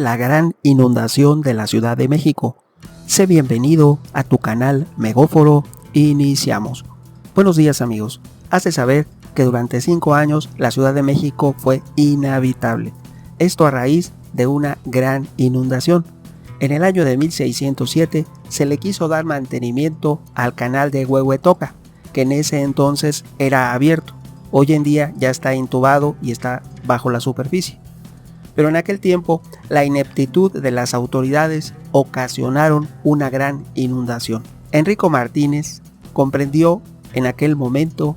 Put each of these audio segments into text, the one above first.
la gran inundación de la Ciudad de México. Sé bienvenido a tu canal Megóforo. Iniciamos. Buenos días amigos. Has de saber que durante 5 años la Ciudad de México fue inhabitable. Esto a raíz de una gran inundación. En el año de 1607 se le quiso dar mantenimiento al canal de Huehuetoca, que en ese entonces era abierto. Hoy en día ya está intubado y está bajo la superficie. Pero en aquel tiempo la ineptitud de las autoridades ocasionaron una gran inundación. Enrico Martínez comprendió en aquel momento,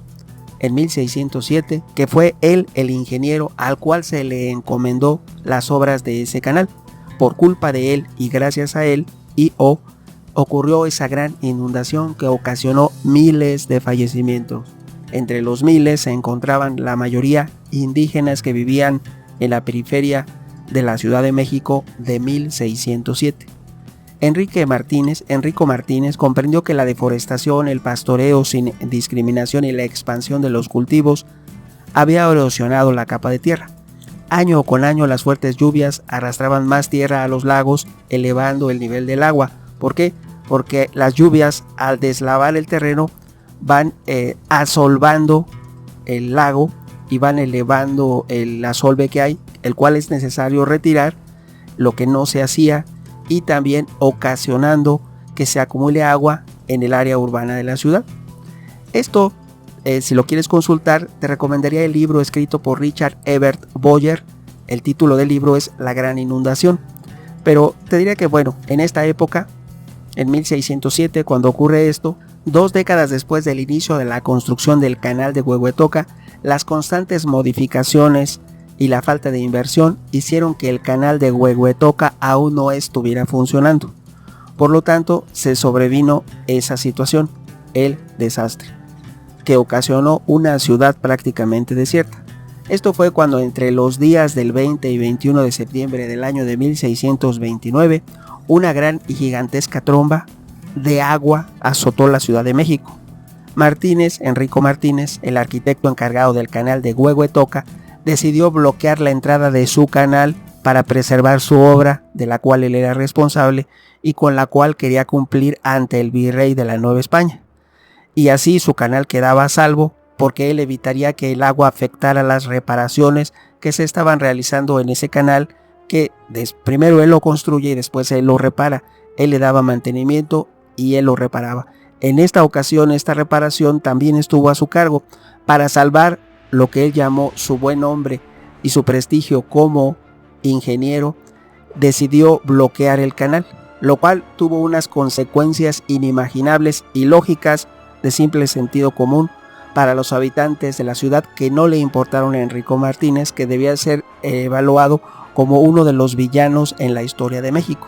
en 1607, que fue él el ingeniero al cual se le encomendó las obras de ese canal. Por culpa de él y gracias a él ocurrió esa gran inundación que ocasionó miles de fallecimientos. Entre los miles se encontraban la mayoría indígenas que vivían en la periferia de la Ciudad de México de 1607. Enrico Martínez comprendió que la deforestación, el pastoreo sin discriminación y la expansión de los cultivos había erosionado la capa de tierra. Año con año las fuertes lluvias arrastraban más tierra a los lagos, elevando el nivel del agua. ¿Por qué? Porque las lluvias, al deslavar el terreno, van asolvando el lago y van elevando el asolve que hay, el cual es necesario retirar, lo que no se hacía, y también ocasionando que se acumule agua en el área urbana de la ciudad. Esto, si lo quieres consultar, te recomendaría el libro escrito por Richard Ebert Boyer. El título del libro es La Gran Inundación. Pero te diría que en esta época, en 1607, cuando ocurre esto, 2 décadas después del inicio de la construcción del canal de Huehuetoca, las constantes modificaciones y la falta de inversión hicieron que el canal de Huehuetoca aún no estuviera funcionando. Por lo tanto, se sobrevino esa situación, el desastre, que ocasionó una ciudad prácticamente desierta. Esto fue cuando entre los días del 20 y 21 de septiembre del año de 1629, una gran y tromba de agua azotó la Ciudad de México. Enrico Martínez, el arquitecto encargado del canal de Huehuetoca, decidió bloquear la entrada de su canal para preservar su obra, de la cual él era responsable y con la cual quería cumplir ante el virrey de la Nueva España. Y así su canal quedaba a salvo porque él evitaría que el agua afectara las reparaciones que se estaban realizando en ese canal, que primero él lo construye y después él lo repara. Él le daba mantenimiento y él lo reparaba. En esta ocasión, esta reparación también estuvo a su cargo para salvar lo que él llamó su buen nombre y su prestigio como ingeniero. Decidió bloquear el canal, lo cual tuvo unas consecuencias inimaginables y lógicas de simple sentido común para los habitantes de la ciudad, que no le importaron a Enrico Martínez, que debía ser evaluado como uno de los villanos en la historia de México.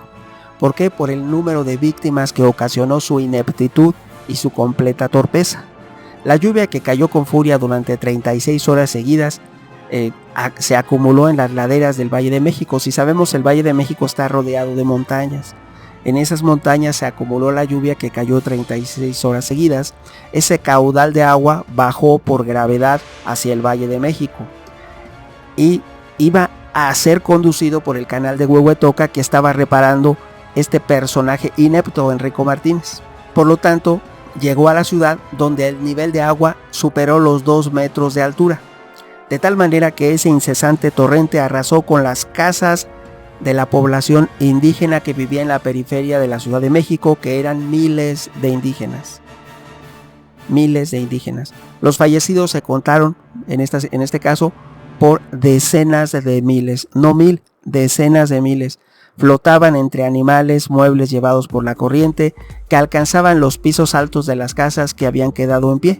¿Por qué? Por el número de víctimas que ocasionó su ineptitud y su completa torpeza. La lluvia, que cayó con furia durante 36 horas seguidas, se acumuló en las laderas del Valle de México. Si sabemos, el Valle de México está rodeado de montañas. En esas montañas se acumuló la lluvia que cayó 36 horas seguidas. Ese caudal de agua bajó por gravedad hacia el Valle de México y iba a ser conducido por el canal de Huehuetoca, que estaba reparando este personaje inepto, Enrico Martínez. Por lo tanto, llegó a la ciudad donde el nivel de agua superó los 2 metros de altura, de tal manera que ese incesante torrente arrasó con las casas de la población indígena que vivía en la periferia de la Ciudad de México, que eran miles de indígenas. Los fallecidos se contaron, en este caso, por decenas de miles, no mil, decenas de miles. Flotaban entre animales, muebles llevados por la corriente, que alcanzaban los pisos altos de las casas que habían quedado en pie.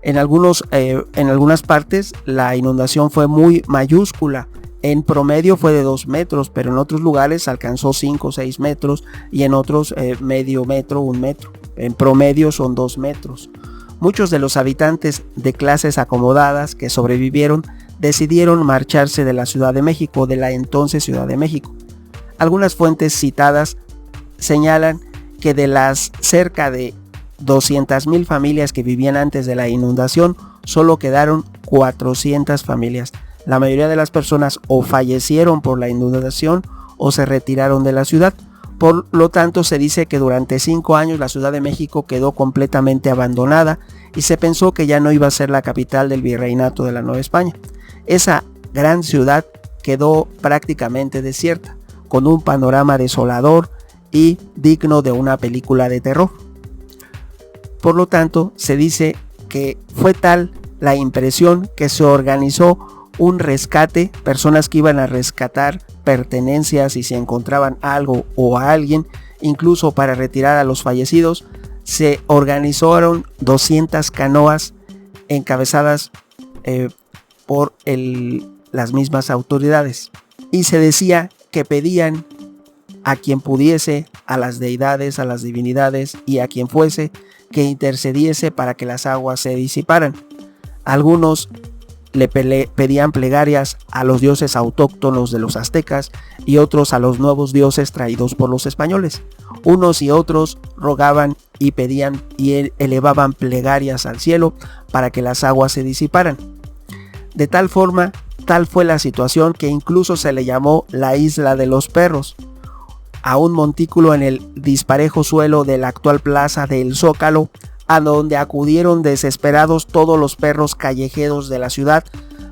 En algunas partes la inundación fue muy mayúscula. En promedio fue de 2 metros, pero en otros lugares alcanzó 5 o 6 metros y en otros medio metro, 1 metro. En promedio son 2 metros. Muchos de los habitantes de clases acomodadas que sobrevivieron decidieron marcharse de la Ciudad de México, de la entonces Ciudad de México. Algunas fuentes citadas señalan que de las cerca de 200,000 familias que vivían antes de la inundación, solo quedaron 400 familias. La mayoría de las personas o fallecieron por la inundación o se retiraron de la ciudad. Por lo tanto, se dice que durante 5 años la Ciudad de México quedó completamente abandonada y se pensó que ya no iba a ser la capital del virreinato de la Nueva España. Esa gran ciudad quedó prácticamente desierta, con un panorama desolador y digno de una película de terror. Por lo tanto, se dice que fue tal la impresión que se organizó un rescate, personas que iban a rescatar pertenencias y si encontraban algo o a alguien, incluso para retirar a los fallecidos. Se organizaron 200 canoas encabezadas por las mismas autoridades, y se decía que pedían a quien pudiese, a las deidades, a las divinidades y a quien fuese, que intercediese para que las aguas se disiparan. Algunos le pedían plegarias a los dioses autóctonos de los aztecas y otros a los nuevos dioses traídos por los españoles. Unos y otros rogaban y pedían y elevaban plegarias al cielo para que las aguas se disiparan. De tal forma, tal fue la situación que incluso se le llamó la Isla de los Perros, a un montículo en el disparejo suelo de la actual plaza del Zócalo, a donde acudieron desesperados todos los perros callejeros de la ciudad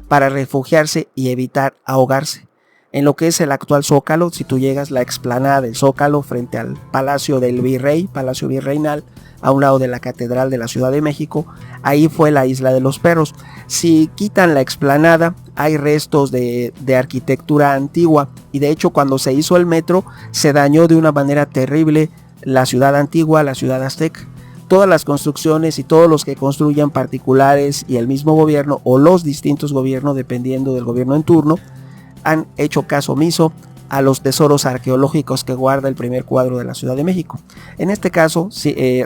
para refugiarse y evitar ahogarse. En lo que es el actual Zócalo, si tú llegas, la explanada del Zócalo frente al Palacio del Virrey, Palacio Virreinal, a un lado de la Catedral de la Ciudad de México, ahí fue la Isla de los Perros. Si quitan la explanada, hay restos de arquitectura antigua, y de hecho cuando se hizo el metro se dañó de una manera terrible la ciudad antigua, la ciudad azteca. Todas las construcciones y todos los que construyan, particulares y el mismo gobierno o los distintos gobiernos, dependiendo del gobierno en turno, han hecho caso omiso a los tesoros arqueológicos que guarda el primer cuadro de la Ciudad de México. En este caso,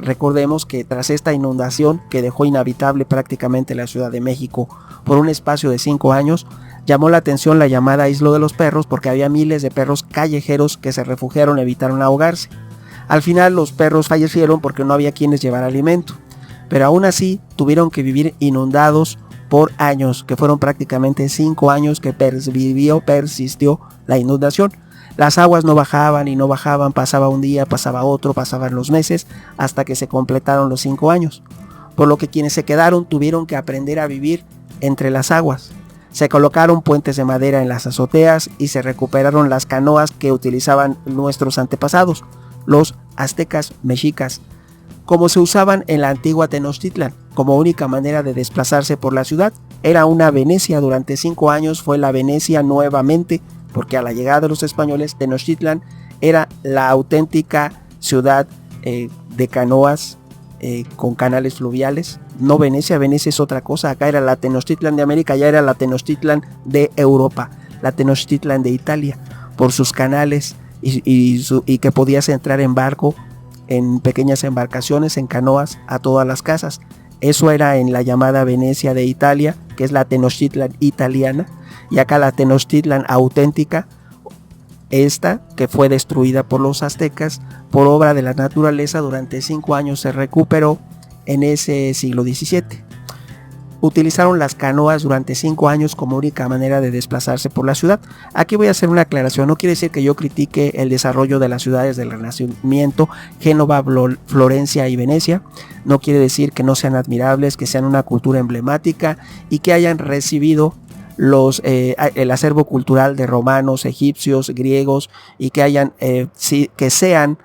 recordemos que tras esta inundación que dejó inhabitable prácticamente la Ciudad de México por un espacio de 5 años, llamó la atención la llamada Isla de los Perros, porque había miles de perros callejeros que se refugiaron y evitaron ahogarse. Al final los perros fallecieron porque no había quienes llevar alimento, pero aún así tuvieron que vivir inundados por años, que fueron prácticamente 5 años que persistió la inundación. Las aguas no bajaban y no bajaban, pasaba un día, pasaba otro, pasaban los meses, hasta que se completaron los 5 años. Por lo que quienes se quedaron tuvieron que aprender a vivir entre las aguas. Se colocaron puentes de madera en las azoteas y se recuperaron las canoas que utilizaban nuestros antepasados, los aztecas mexicas, como se usaban en la antigua Tenochtitlan, como única manera de desplazarse por la ciudad. Era una Venecia, durante 5 años fue la Venecia nuevamente, porque a la llegada de los españoles, Tenochtitlan era la auténtica ciudad de canoas con canales fluviales. No Venecia, Venecia es otra cosa. Acá era la Tenochtitlan de América, ya era la Tenochtitlan de Europa, la Tenochtitlan de Italia, por sus canales y que podías entrar en barco, en pequeñas embarcaciones, en canoas, a todas las casas. Eso era en la llamada Venecia de Italia, que es la Tenochtitlan italiana, y acá la Tenochtitlan auténtica, esta que fue destruida por los aztecas por obra de la naturaleza. Durante 5 años se recuperó en ese siglo XVII. Utilizaron las canoas durante 5 años como única manera de desplazarse por la ciudad. Aquí voy a hacer una aclaración, no quiere decir que yo critique el desarrollo de las ciudades del Renacimiento, Génova, Florencia y Venecia. No quiere decir que no sean admirables, que sean una cultura emblemática y que hayan recibido el acervo cultural de romanos, egipcios, griegos, y que sean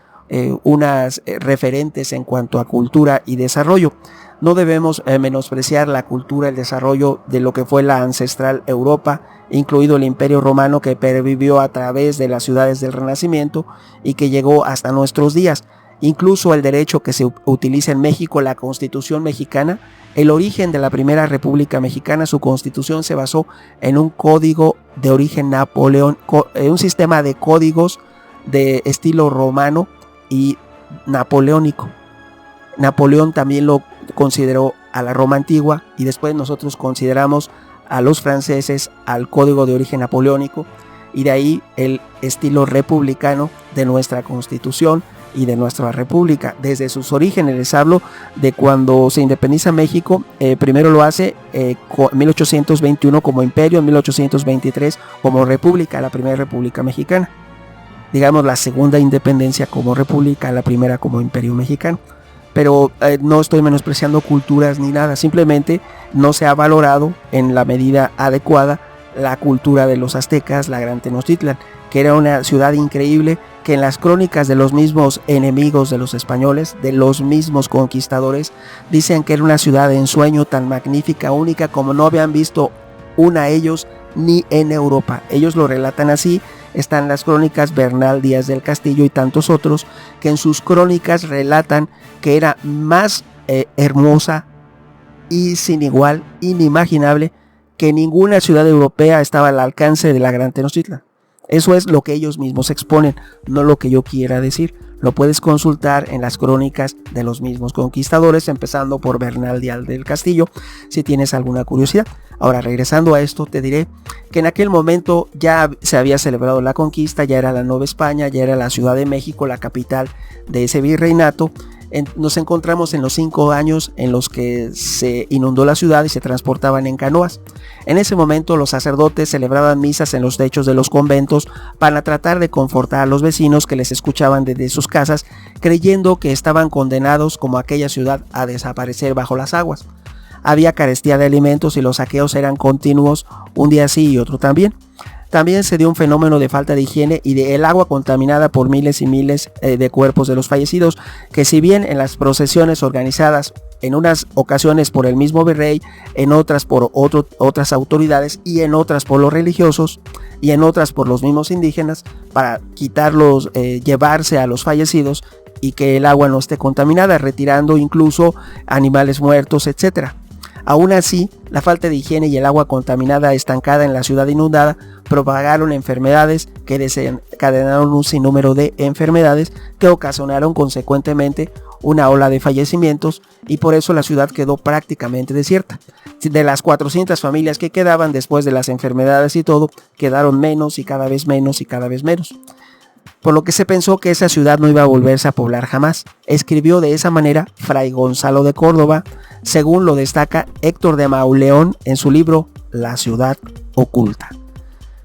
unas referentes en cuanto a cultura y desarrollo. No debemos menospreciar la cultura, el desarrollo de lo que fue la ancestral Europa, incluido el Imperio Romano, que pervivió a través de las ciudades del Renacimiento y que llegó hasta nuestros días. Incluso el derecho que se utiliza en México, la Constitución mexicana, el origen de la primera República Mexicana, su constitución se basó en un código de origen un sistema de códigos de estilo romano y napoleónico. Napoleón también lo consideró a la Roma antigua, y después nosotros consideramos a los franceses al código de origen napoleónico, y de ahí el estilo republicano de nuestra constitución y de nuestra república. Desde sus orígenes les hablo de cuando se independiza México. Primero lo hace en 1821 como imperio, en 1823 como república, la primera república mexicana. digamos, la segunda independencia como república, la primera como imperio mexicano. Pero no estoy menospreciando culturas ni nada, simplemente no se ha valorado en la medida adecuada la cultura de los aztecas, la Gran Tenochtitlan, que era una ciudad increíble, que en las crónicas de los mismos enemigos de los españoles, de los mismos conquistadores, dicen que era una ciudad de ensueño tan magnífica, única, como no habían visto una ellos ni en Europa. Ellos lo relatan así. Están las crónicas Bernal Díaz del Castillo y tantos otros que en sus crónicas relatan que era más hermosa y sin igual, inimaginable, que ninguna ciudad europea estaba al alcance de la Gran Tenochtitlan. Eso es lo que ellos mismos exponen, no lo que yo quiera decir. Lo puedes consultar en las crónicas de los mismos conquistadores, empezando por Bernal Díaz del Castillo, si tienes alguna curiosidad. Ahora, regresando a esto, te diré que en aquel momento ya se había celebrado la conquista, ya era la Nueva España, ya era la Ciudad de México, la capital de ese virreinato. Nos encontramos en los 5 años en los que se inundó la ciudad y se transportaban en canoas. En ese momento los sacerdotes celebraban misas en los techos de los conventos para tratar de confortar a los vecinos que les escuchaban desde sus casas, creyendo que estaban condenados como aquella ciudad a desaparecer bajo las aguas. Había carestía de alimentos y los saqueos eran continuos, un día sí y otro también. También se dio un fenómeno de falta de higiene y de el agua contaminada por miles y miles de cuerpos de los fallecidos, que si bien en las procesiones organizadas en unas ocasiones por el mismo virrey, en otras por otras autoridades y en otras por los religiosos y en otras por los mismos indígenas, para quitarlos, llevarse a los fallecidos y que el agua no esté contaminada, retirando incluso animales muertos, etc. Aún así, la falta de higiene y el agua contaminada estancada en la ciudad inundada propagaron enfermedades que desencadenaron un sinnúmero de enfermedades que ocasionaron consecuentemente una ola de fallecimientos, y por eso la ciudad quedó prácticamente desierta. De las 400 familias que quedaban después de las enfermedades y todo, quedaron menos y cada vez menos y cada vez menos. Por lo que se pensó que esa ciudad no iba a volverse a poblar jamás. Escribió de esa manera Fray Gonzalo de Córdoba, según lo destaca Héctor de Mauleón en su libro La ciudad oculta.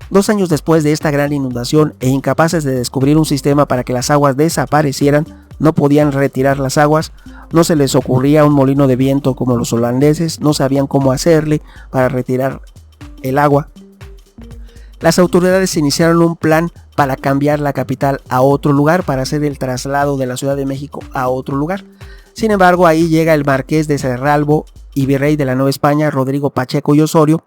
2 años después de esta gran inundación e incapaces de descubrir un sistema para que las aguas desaparecieran, no podían retirar las aguas, no se les ocurría un molino de viento como los holandeses, no sabían cómo hacerle para retirar el agua. Las autoridades iniciaron un plan para cambiar la capital a otro lugar, para hacer el traslado de la Ciudad de México a otro lugar. Sin embargo, ahí llega el marqués de Cerralbo y virrey de la Nueva España, Rodrigo Pacheco y Osorio,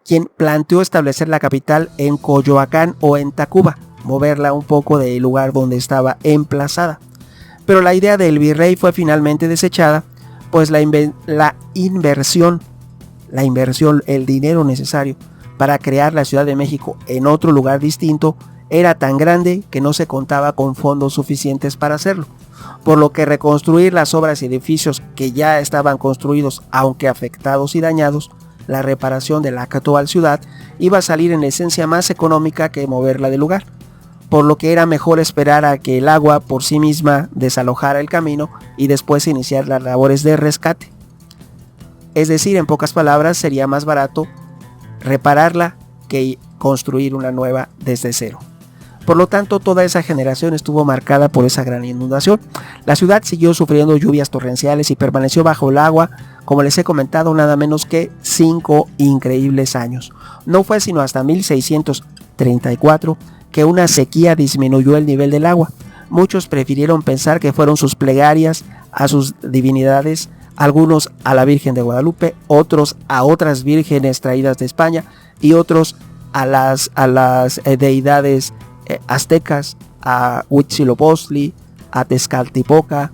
quien planteó establecer la capital en Coyoacán o en Tacuba, moverla un poco del lugar donde estaba emplazada. Pero la idea del virrey fue finalmente desechada, pues la inversión, el dinero necesario para crear la Ciudad de México en otro lugar distinto era tan grande que no se contaba con fondos suficientes para hacerlo, por lo que reconstruir las obras y edificios que ya estaban construidos, aunque afectados y dañados, la reparación de la actual ciudad iba a salir en esencia más económica que moverla del lugar, por lo que era mejor esperar a que el agua por sí misma desalojara el camino y después iniciar las labores de rescate. Es decir, en pocas palabras, sería más barato repararla que construir una nueva desde cero. Por lo tanto, toda esa generación estuvo marcada por esa gran inundación. La ciudad siguió sufriendo lluvias torrenciales y permaneció bajo el agua, como les he comentado, nada menos que 5 increíbles años. No fue sino hasta 1634 que una sequía disminuyó el nivel del agua. Muchos prefirieron pensar que fueron sus plegarias a sus divinidades, algunos a la Virgen de Guadalupe, otros a otras vírgenes traídas de España y otros a las deidades aztecas, a Huitzilopochtli, a Tezcatlipoca,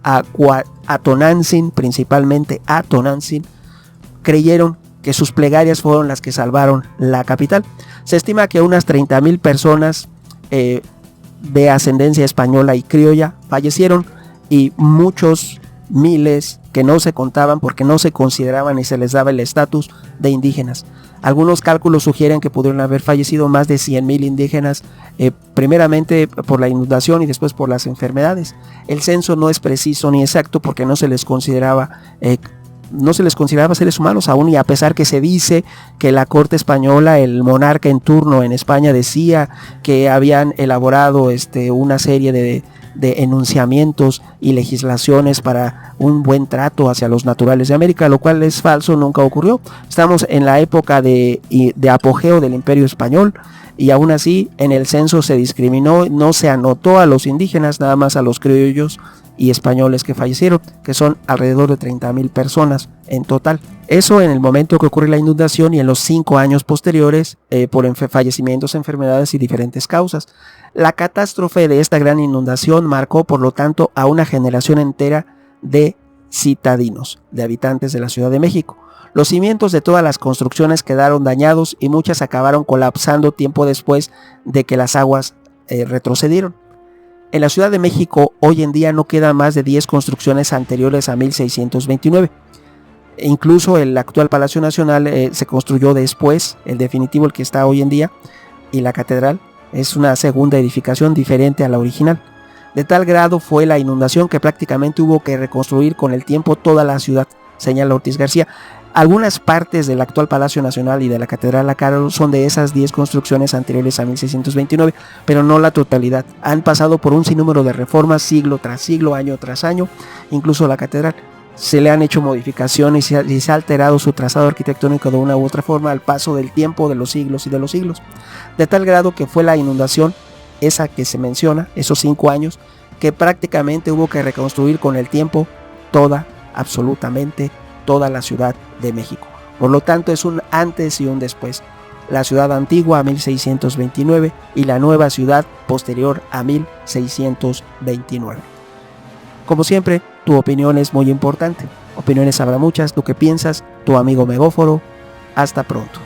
a Tonantzin, principalmente a Tonantzin. Creyeron que sus plegarias fueron las que salvaron la capital. Se estima que unas 30,000 personas de ascendencia española y criolla fallecieron, y muchos miles que no se contaban porque no se consideraban ni se les daba el estatus de indígenas. Algunos cálculos sugieren que pudieron haber fallecido más de 100,000 indígenas, primeramente por la inundación y después por las enfermedades. El censo no es preciso ni exacto porque no se les consideraba no se les consideraba seres humanos aún, y a pesar que se dice que la corte española, el monarca en turno en España, decía que habían elaborado una serie de enunciamientos y legislaciones para un buen trato hacia los naturales de América, lo cual es falso, nunca ocurrió. Estamos en la época de apogeo del Imperio Español, y aún así en el censo se discriminó, no se anotó a los indígenas, nada más a los criollos y españoles que fallecieron, que son alrededor de 30,000 personas en total. Eso en el momento que ocurre la inundación, y en los 5 años posteriores por fallecimientos, enfermedades y diferentes causas. La catástrofe de esta gran inundación marcó, por lo tanto, a una generación entera de citadinos, de habitantes de la Ciudad de México. Los cimientos de todas las construcciones quedaron dañados y muchas acabaron colapsando tiempo después de que las aguas retrocedieron. En la Ciudad de México hoy en día no quedan más de 10 construcciones anteriores a 1629. Incluso el actual Palacio Nacional se construyó después, el definitivo, el que está hoy en día, y la catedral es una segunda edificación diferente a la original. De tal grado fue la inundación que prácticamente hubo que reconstruir con el tiempo toda la ciudad, señala Ortiz García. Algunas partes del actual Palacio Nacional y de la Catedral La Carol son de esas 10 construcciones anteriores a 1629, pero no la totalidad. Han pasado por un sinnúmero de reformas siglo tras siglo, año tras año. Incluso la catedral se le han hecho modificaciones y se ha alterado su trazado arquitectónico de una u otra forma al paso del tiempo, de los siglos y de los siglos. De tal grado que fue la inundación, esa que se menciona, esos 5 años, que prácticamente hubo que reconstruir con el tiempo absolutamente toda la Ciudad de México. Por lo tanto, es un antes y un después. La ciudad antigua a 1629 y la nueva ciudad posterior a 1629. Como siempre, tu opinión es muy importante. Opiniones habrá muchas. ¿Tú qué piensas? Tu amigo Megóforo. Hasta pronto.